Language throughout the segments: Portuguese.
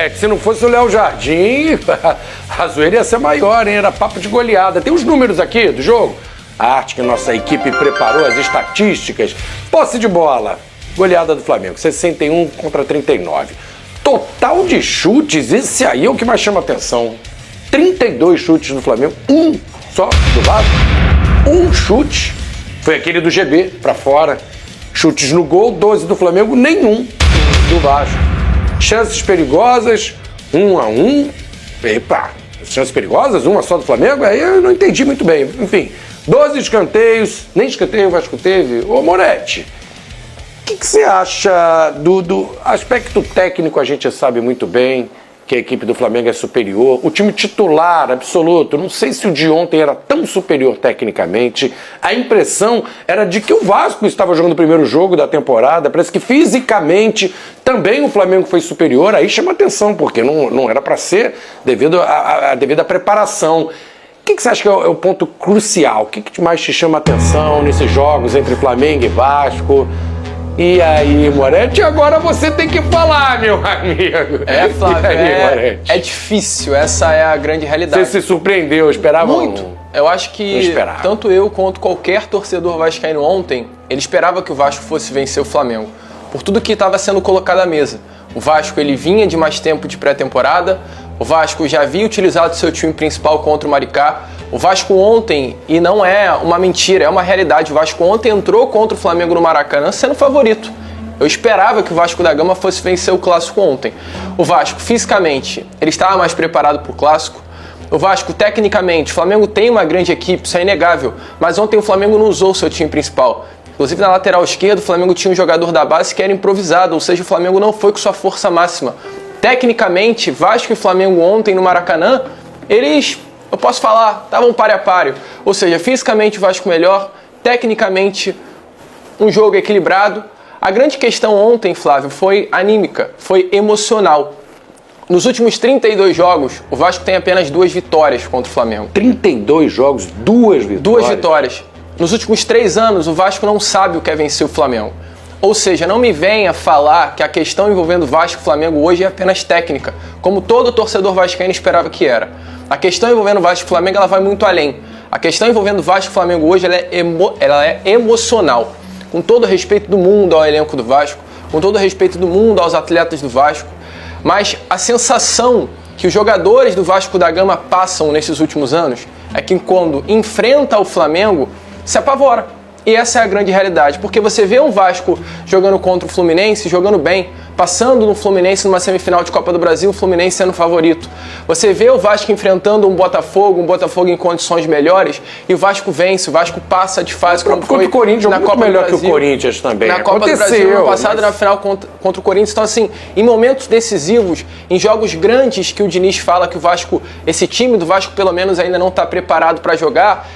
Moretti, se não fosse o Léo Jardim, a zoeira ia ser maior, hein? Era papo de goleada. Tem os números aqui do jogo? A arte que nossa equipe preparou, as estatísticas. Posse de bola, goleada do Flamengo, 61 contra 39. Total de chutes, esse aí é o que mais chama atenção. 32 chutes do Flamengo, um só do Vasco. Um chute, foi aquele do GB, pra fora. Chutes no gol, 12 do Flamengo, nenhum do Vasco. Chances perigosas, 1-1. Epa, chances perigosas, uma só do Flamengo? Aí eu não entendi muito bem. Enfim, 12 escanteios, nem escanteio o Vasco teve. Ô Moretti, o que você acha do aspecto técnico? A gente sabe muito bem que a equipe do Flamengo é superior. O time titular absoluto, não sei se o de ontem era tão superior tecnicamente. A impressão era de que o Vasco estava jogando o primeiro jogo da temporada. Parece que fisicamente também o Flamengo foi superior. Aí chama atenção, porque não era para ser devido à devida preparação. O que você acha que é o ponto crucial? O que mais te chama atenção nesses jogos entre Flamengo e Vasco? E aí, Moretti, agora você tem que falar, meu amigo. Flávio, é difícil, essa é a grande realidade. Você se surpreendeu, esperava? Muito. Eu acho que tanto eu quanto qualquer torcedor vascaíno ontem, ele esperava que o Vasco fosse vencer o Flamengo, por tudo que estava sendo colocado à mesa. O Vasco, ele vinha de mais tempo de pré-temporada, o Vasco já havia utilizado seu time principal contra o Maricá. O Vasco ontem, e não é uma mentira, é uma realidade, o Vasco ontem entrou contra o Flamengo no Maracanã sendo favorito. Eu esperava que o Vasco da Gama fosse vencer o Clássico ontem. O Vasco, fisicamente, ele estava mais preparado para o Clássico. O Vasco, tecnicamente, o Flamengo tem uma grande equipe, isso é inegável, mas ontem o Flamengo não usou o seu time principal. Inclusive na lateral esquerda, o Flamengo tinha um jogador da base que era improvisado, ou seja, o Flamengo não foi com sua força máxima. Tecnicamente, Vasco e Flamengo ontem no Maracanã, eles, eu posso falar, estavam páreo a páreo. Ou seja, fisicamente o Vasco melhor, tecnicamente um jogo equilibrado. A grande questão ontem, Flávio, foi anímica, foi emocional. Nos últimos 32 jogos, o Vasco tem apenas 2 vitórias contra o Flamengo. 32 jogos, 2 vitórias? 2 vitórias. Nos últimos 3 anos, o Vasco não sabe o que é vencer o Flamengo. Ou seja, não me venha falar que a questão envolvendo Vasco e Flamengo hoje é apenas técnica, como todo torcedor vascaíno esperava que era. A questão envolvendo Vasco e Flamengo, ela vai muito além. A questão envolvendo Vasco e Flamengo hoje, ela é emocional. Com todo o respeito do mundo ao elenco do Vasco, com todo o respeito do mundo aos atletas do Vasco, mas a sensação que os jogadores do Vasco da Gama passam nesses últimos anos é que quando enfrenta o Flamengo, se apavora. E essa é a grande realidade, porque você vê um Vasco jogando contra o Fluminense, jogando bem, passando no Fluminense numa semifinal de Copa do Brasil, o Fluminense sendo favorito. Você vê o Vasco enfrentando um Botafogo em condições melhores, e o Vasco vence, o Vasco passa de fase como foi o Corinthians, na Copa melhor do Brasil, que o Corinthians também. na Copa do Brasil, no passado, na final contra o Corinthians. Então, assim, em momentos decisivos, em jogos grandes que o Diniz fala que o Vasco, esse time do Vasco pelo menos ainda não está preparado para jogar,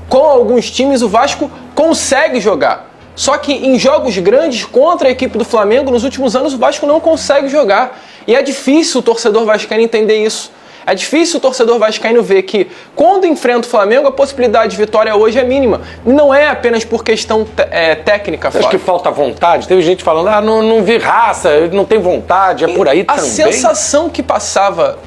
com alguns times o Vasco consegue jogar. Só que em jogos grandes contra a equipe do Flamengo, nos últimos anos o Vasco não consegue jogar. E é difícil o torcedor vascaíno entender isso. É difícil o torcedor vascaíno ver que quando enfrenta o Flamengo a possibilidade de vitória hoje é mínima. E não é apenas por questão técnica, Flávio. Acho que falta vontade. Teve gente falando, não vi raça, não tem vontade, é por aí também. A sensação que passava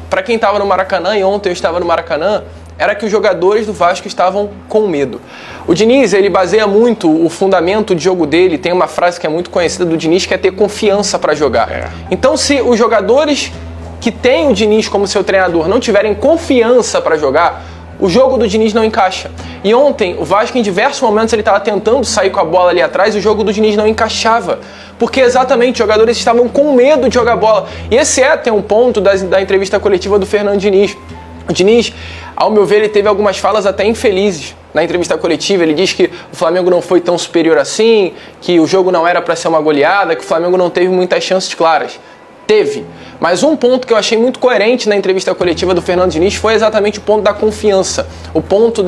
para quem estava no Maracanã, e ontem eu estava no Maracanã, era que os jogadores do Vasco estavam com medo. O Diniz, ele baseia muito o fundamento de jogo dele, tem uma frase que é muito conhecida do Diniz, que é ter confiança para jogar. Então, se os jogadores que têm o Diniz como seu treinador não tiverem confiança para jogar, o jogo do Diniz não encaixa. E ontem, o Vasco, em diversos momentos, ele estava tentando sair com a bola ali atrás e o jogo do Diniz não encaixava. Porque exatamente, os jogadores estavam com medo de jogar bola. E esse é até um ponto da entrevista coletiva do Fernando Diniz. O Diniz, ao meu ver, ele teve algumas falas até infelizes na entrevista coletiva. Ele diz que o Flamengo não foi tão superior assim, que o jogo não era para ser uma goleada, que o Flamengo não teve muitas chances claras. Teve. Mas um ponto que eu achei muito coerente na entrevista coletiva do Fernando Diniz foi exatamente o ponto da confiança, o ponto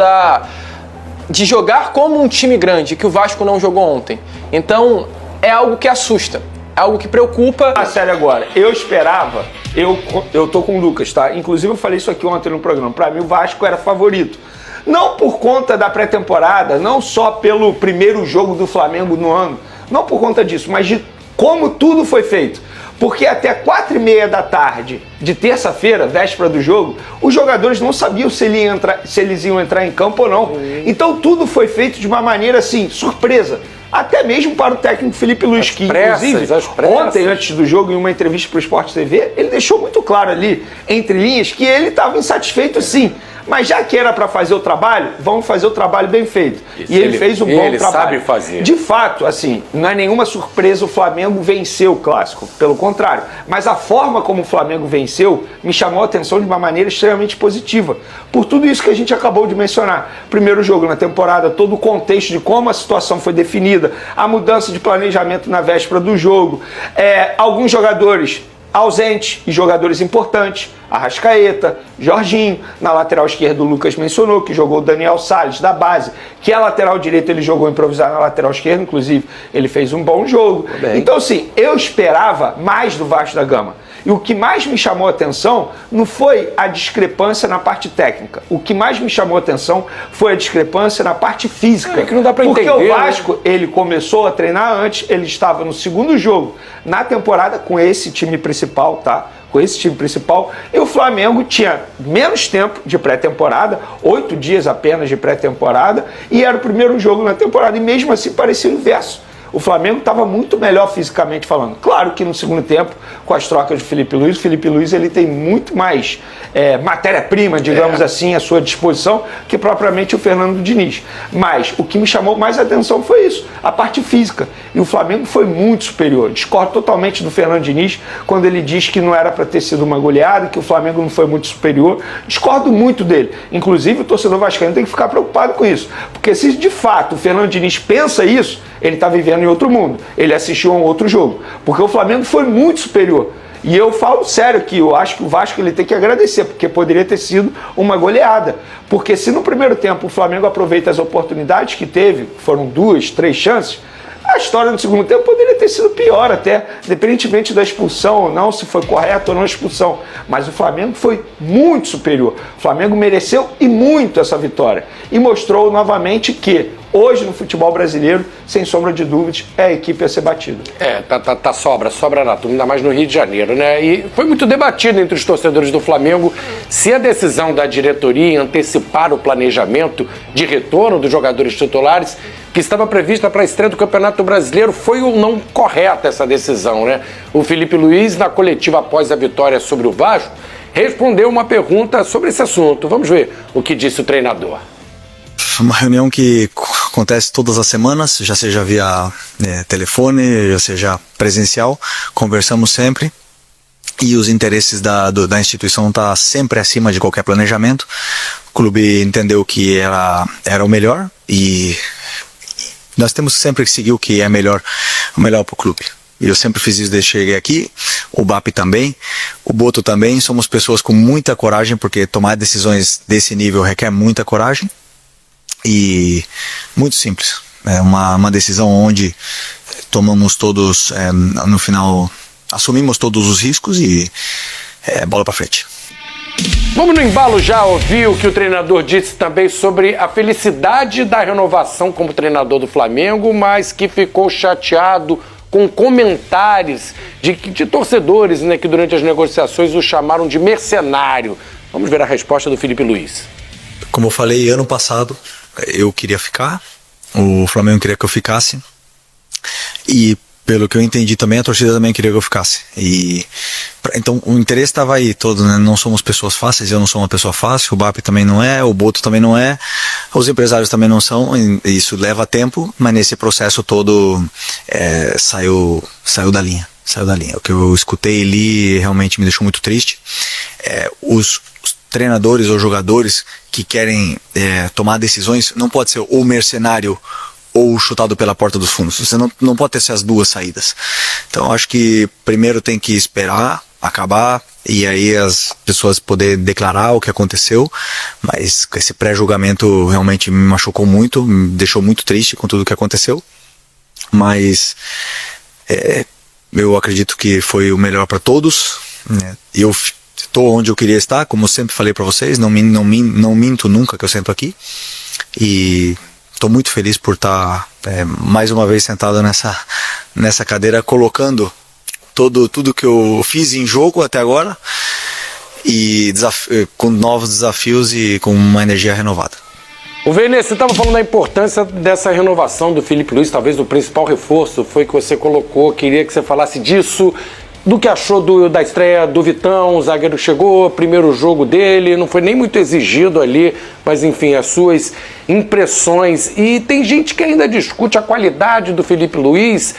de jogar como um time grande, que o Vasco não jogou ontem. Então, é algo que assusta. Algo que preocupa. Sério agora, eu esperava, eu tô com o Lucas, tá? Inclusive eu falei isso aqui ontem no programa, pra mim o Vasco era favorito. Não por conta da pré-temporada, não só pelo primeiro jogo do Flamengo no ano, não por conta disso, mas de como tudo foi feito. Porque até 4h30 da tarde de terça-feira, véspera do jogo, os jogadores não sabiam se eles iam entrar em campo ou não. Então tudo foi feito de uma maneira assim, surpresa. Até mesmo para o técnico Felipe Luiz, que inclusive ontem, antes do jogo, em uma entrevista para o Sport TV, ele deixou muito claro ali, entre linhas, que ele estava insatisfeito sim. Mas já que era para fazer o trabalho, vamos fazer o trabalho bem feito. E ele fez um bom trabalho. Ele sabe fazer. De fato, assim, não é nenhuma surpresa o Flamengo vencer o Clássico. Pelo contrário. Mas a forma como o Flamengo venceu me chamou a atenção de uma maneira extremamente positiva. Por tudo isso que a gente acabou de mencionar. Primeiro jogo na temporada, todo o contexto de como a situação foi definida, a mudança de planejamento na véspera do jogo, alguns jogadores ausentes e jogadores importantes, Arrascaeta, Jorginho, na lateral esquerda o Lucas mencionou, que jogou o Daniel Salles, da base, que a lateral direita ele jogou improvisado na lateral esquerda, inclusive ele fez um bom jogo. Então assim, eu esperava mais do Vasco da Gama. E o que mais me chamou a atenção não foi a discrepância na parte técnica. O que mais me chamou a atenção foi a discrepância na parte física. Que não dá pra entender, porque o Vasco, ele começou a treinar antes, ele estava no segundo jogo na temporada com esse time principal, tá? Com esse time principal, e o Flamengo tinha menos tempo de pré-temporada, 8 dias apenas de pré-temporada, e era o primeiro jogo na temporada, e mesmo assim parecia o inverso. O Flamengo estava muito melhor fisicamente falando. Claro que no segundo tempo, com as trocas de Felipe Luiz ele tem muito mais matéria-prima, digamos assim, à sua disposição, que propriamente o Fernando Diniz. Mas o que me chamou mais atenção foi isso, a parte física. E o Flamengo foi muito superior. Discordo totalmente do Fernando Diniz quando ele diz que não era para ter sido uma goleada, que o Flamengo não foi muito superior. Discordo muito dele. Inclusive, o torcedor vascaíno tem que ficar preocupado com isso. Porque se de fato o Fernando Diniz pensa isso, ele está vivendo em outro mundo. Ele assistiu a um outro jogo. Porque o Flamengo foi muito superior. E eu falo sério que eu acho que o Vasco ele tem que agradecer, porque poderia ter sido uma goleada. Porque se no primeiro tempo o Flamengo aproveita as oportunidades que teve, foram 2, 3 chances, a história no segundo tempo poderia ter sido pior até, independentemente da expulsão ou não, se foi correto ou não a expulsão. Mas o Flamengo foi muito superior. O Flamengo mereceu e muito essa vitória. E mostrou novamente que hoje no futebol brasileiro, sem sombra de dúvidas, é a equipe a ser batida. Sobra na turma, ainda mais no Rio de Janeiro, né? E foi muito debatido entre os torcedores do Flamengo se a decisão da diretoria em antecipar o planejamento de retorno dos jogadores titulares, que estava prevista para a estreia do Campeonato Brasileiro, foi ou não correta essa decisão, né? O Felipe Luiz, na coletiva após a vitória sobre o Vasco, respondeu uma pergunta sobre esse assunto. Vamos ver o que disse o treinador. Uma reunião que acontece todas as semanas, já seja via telefone, já seja presencial, conversamos sempre e os interesses da instituição estão sempre acima de qualquer planejamento. O clube entendeu que era o melhor e nós temos sempre que seguir o que é melhor para o clube. Eu sempre fiz isso desde que cheguei aqui, o BAP também, o Boto também, somos pessoas com muita coragem, porque tomar decisões desse nível requer muita coragem. E muito simples, é uma decisão onde tomamos todos, no final, assumimos todos os riscos e bola para frente. Vamos no embalo já ouvir o que o treinador disse também sobre a felicidade da renovação como treinador do Flamengo, mas que ficou chateado com comentários de torcedores, né, que durante as negociações o chamaram de mercenário. Vamos ver a resposta do Felipe Luiz. Como eu falei, ano passado eu queria ficar, o Flamengo queria que eu ficasse e pelo que eu entendi também a torcida também queria que eu ficasse. Então o interesse estava aí todo, né? Não somos pessoas fáceis, eu não sou uma pessoa fácil, o BAP também não é, o Boto também não é, os empresários também não são, e isso leva tempo, mas nesse processo todo saiu da linha. O que eu escutei ali realmente me deixou muito triste. Os treinadores ou jogadores que querem tomar decisões, não pode ser ou mercenário ou chutado pela porta dos fundos. Você não pode ter essas duas saídas. Então acho que primeiro tem que esperar acabar e aí as pessoas poderem declarar o que aconteceu, mas esse pré-julgamento realmente me machucou muito, me deixou muito triste com tudo o que aconteceu, mas eu acredito que foi o melhor para todos, né? Eu estou onde eu queria estar, como eu sempre falei para vocês, não minto nunca que eu sento aqui, e estou muito feliz por estar mais uma vez sentado nessa cadeira, colocando tudo que eu fiz em jogo até agora e com novos desafios e com uma energia renovada. O Vene, você estava falando da importância dessa renovação do Filipe Luís, talvez o principal reforço foi que você colocou, queria que você falasse disso, do que achou da estreia do Vitão, o zagueiro chegou, primeiro jogo dele, não foi nem muito exigido ali, mas enfim, as suas impressões. E tem gente que ainda discute a qualidade do Filipe Luís,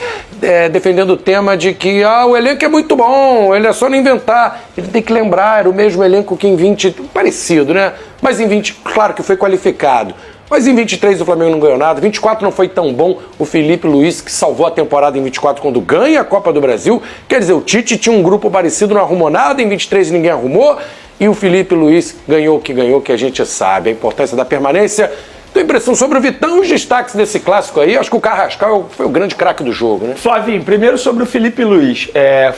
defendendo o tema de que o elenco é muito bom, ele é só não inventar. Ele tem que lembrar, era o mesmo elenco que em 20, parecido, né? Mas em 20, claro que foi qualificado. Mas em 23 o Flamengo não ganhou nada, 24 não foi tão bom. O Filipe Luís, que salvou a temporada em 24 quando ganha a Copa do Brasil. Quer dizer, o Tite tinha um grupo parecido, não arrumou nada, em 23 ninguém arrumou. E o Filipe Luís ganhou, que a gente sabe. A importância da permanência. Tua impressão sobre o Vitão e os destaques desse clássico aí? Acho que o Carrascal foi o grande craque do jogo, né? Flavinho, primeiro sobre o Filipe Luís.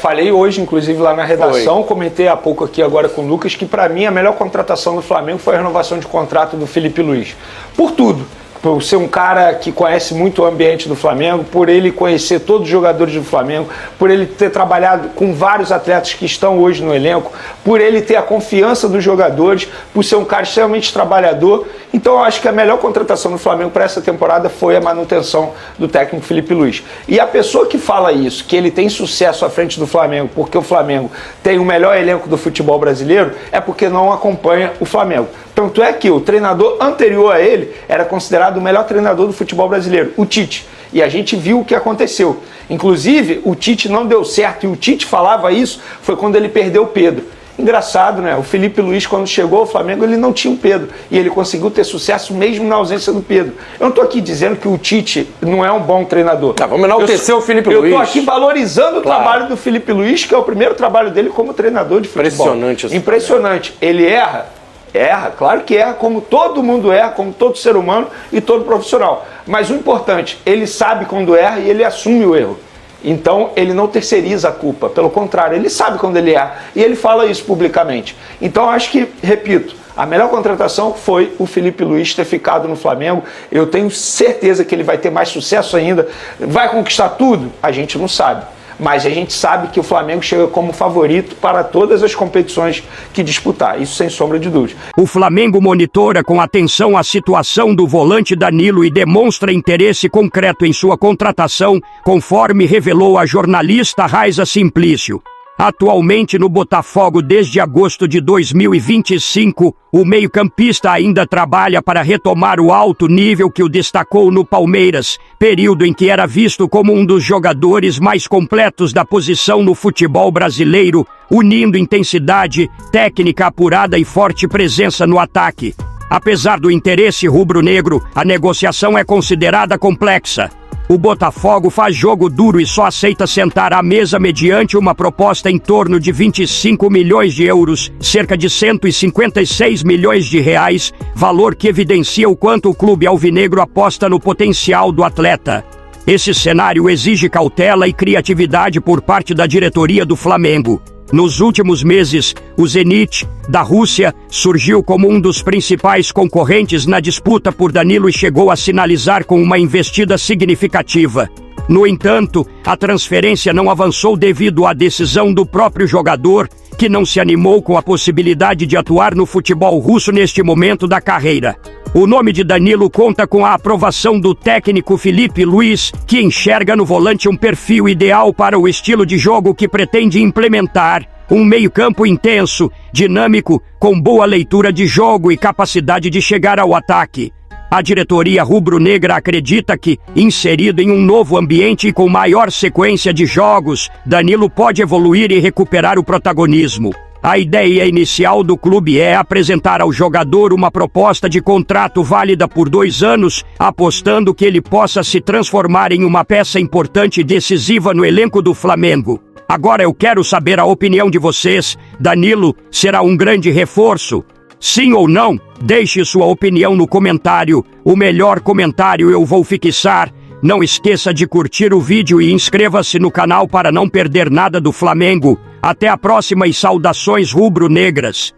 Falei hoje, inclusive, lá na redação, comentei há pouco aqui agora com o Lucas, que para mim a melhor contratação do Flamengo foi a renovação de contrato do Filipe Luís. Por tudo. Por ser um cara que conhece muito o ambiente do Flamengo, por ele conhecer todos os jogadores do Flamengo, por ele ter trabalhado com vários atletas que estão hoje no elenco, por ele ter a confiança dos jogadores, por ser um cara extremamente trabalhador. Então eu acho que a melhor contratação do Flamengo para essa temporada foi a manutenção do técnico Filipe Luís. E a pessoa que fala isso, que ele tem sucesso à frente do Flamengo porque o Flamengo tem o melhor elenco do futebol brasileiro, é porque não acompanha o Flamengo. Tanto é que o treinador anterior a ele era considerado o melhor treinador do futebol brasileiro, o Tite. E a gente viu o que aconteceu. Inclusive, o Tite não deu certo, e o Tite falava isso, foi quando ele perdeu o Pedro. Engraçado, né? O Filipe Luís, quando chegou ao Flamengo, ele não tinha o Pedro. E ele conseguiu ter sucesso mesmo na ausência do Pedro. Eu não estou aqui dizendo que o Tite não é um bom treinador. Vamos enaltecer o Filipe Luís. Eu estou aqui valorizando o trabalho do Filipe Luís, que é o primeiro trabalho dele como treinador de futebol. Impressionante. Impressionante. Ele erra? Erra, claro que erra, como todo mundo erra, como todo ser humano e todo profissional. Mas o importante, ele sabe quando erra e ele assume o erro. Então, ele não terceiriza a culpa. Pelo contrário, ele sabe quando ele erra. E ele fala isso publicamente. Então, acho que, repito, a melhor contratação foi o Filipe Luís ter ficado no Flamengo. Eu tenho certeza que ele vai ter mais sucesso ainda. Vai conquistar tudo? A gente não sabe. Mas a gente sabe que o Flamengo chega como favorito para todas as competições que disputar, isso sem sombra de dúvida. O Flamengo monitora com atenção a situação do volante Danilo e demonstra interesse concreto em sua contratação, conforme revelou a jornalista Raiza Simplício. Atualmente no Botafogo desde agosto de 2025, o meio-campista ainda trabalha para retomar o alto nível que o destacou no Palmeiras, período em que era visto como um dos jogadores mais completos da posição no futebol brasileiro, unindo intensidade, técnica apurada e forte presença no ataque. Apesar do interesse rubro-negro, a negociação é considerada complexa. O Botafogo faz jogo duro e só aceita sentar à mesa mediante uma proposta em torno de 25 milhões de euros, cerca de 156 milhões de reais, valor que evidencia o quanto o clube alvinegro aposta no potencial do atleta. Esse cenário exige cautela e criatividade por parte da diretoria do Flamengo. Nos últimos meses, o Zenit, da Rússia, surgiu como um dos principais concorrentes na disputa por Danilo e chegou a sinalizar com uma investida significativa. No entanto, a transferência não avançou devido à decisão do próprio jogador, que não se animou com a possibilidade de atuar no futebol russo neste momento da carreira. O nome de Danilo conta com a aprovação do técnico Filipe Luís, que enxerga no volante um perfil ideal para o estilo de jogo que pretende implementar, um meio-campo intenso, dinâmico, com boa leitura de jogo e capacidade de chegar ao ataque. A diretoria rubro-negra acredita que, inserido em um novo ambiente e com maior sequência de jogos, Danilo pode evoluir e recuperar o protagonismo. A ideia inicial do clube é apresentar ao jogador uma proposta de contrato válida por 2 anos, apostando que ele possa se transformar em uma peça importante e decisiva no elenco do Flamengo. Agora eu quero saber a opinião de vocês. Danilo será um grande reforço? Sim ou não? Deixe sua opinião no comentário. O melhor comentário eu vou fixar. Não esqueça de curtir o vídeo e inscreva-se no canal para não perder nada do Flamengo. Até a próxima e saudações rubro-negras.